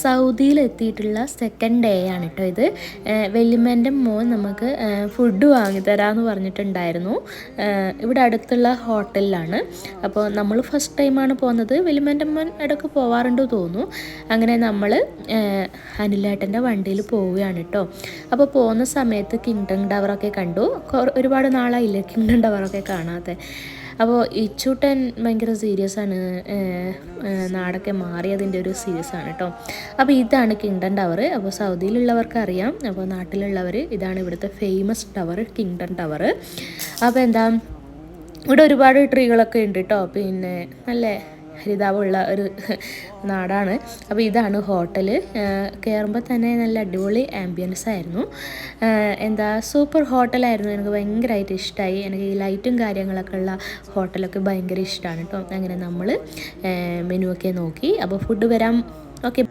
സൗദിയിലെത്തിയിട്ടുള്ള second day ആണ് കേട്ടോ ഇത്. വല്യമ്മേൻ്റെ മോൻ നമുക്ക് ഫുഡ് വാങ്ങിത്തരാമെന്ന് പറഞ്ഞിട്ടുണ്ടായിരുന്നു. ഇവിടെ അടുത്തുള്ള ഹോട്ടലിലാണ്. അപ്പോൾ നമ്മൾ ഫസ്റ്റ് ടൈമാണ് പോകുന്നത്. വല്യമ്മേൻ്റെ മോൻ ഇടയ്ക്ക് പോവാറുണ്ട് തോന്നുന്നു. അങ്ങനെ നമ്മൾ അനിലേട്ടൻ്റെ വണ്ടിയിൽ പോവുകയാണ് കേട്ടോ. അപ്പോൾ പോകുന്ന സമയത്ത് കിങ്ഡം ടവറൊക്കെ കണ്ടു. ഒരുപാട് നാളായില്ലേ കിങ്ഡം ടവറൊക്കെ കാണാതെ. അപ്പോൾ ഇച്ചൂട്ടൻ ഭയങ്കര സീരിയസ് ആണ്, നാടൊക്കെ മാറിയതിൻ്റെ ഒരു സീരിയസ് ആണ് കേട്ടോ. അപ്പോൾ ഇതാണ് കിങ്ഡം ടവർ. അപ്പോൾ സൗദിയിലുള്ളവർക്ക് അറിയാം, അപ്പോൾ നാട്ടിലുള്ളവർ ഇതാണ് ഇവിടുത്തെ ഫേമസ് ടവർ, കിങ്ഡം ടവർ. അപ്പോൾ എന്താ ഇവിടെ ഒരുപാട് ട്രീകളൊക്കെ ഉണ്ട് കേട്ടോ. പിന്നെ നല്ല ഹരിതാപമുള്ള ഒരു നാടാണ്. അപ്പോൾ ഇതാണ് ഹോട്ടൽ. കയറുമ്പോൾ തന്നെ നല്ല അടിപൊളി ആംബിയൻസ് ആയിരുന്നു. എന്താ സൂപ്പർ ഹോട്ടലായിരുന്നു. എനിക്ക് ഭയങ്കരമായിട്ട് ഇഷ്ടമായി. എനിക്ക് ഈ ലൈറ്റും കാര്യങ്ങളൊക്കെ ഉള്ള ഹോട്ടലൊക്കെ ഭയങ്കര ഇഷ്ടമാണ് കേട്ടോ. അങ്ങനെ നമ്മൾ മെനു ഒക്കെ നോക്കി. അപ്പോൾ ഫുഡ് വരാം. ഓക്കെ.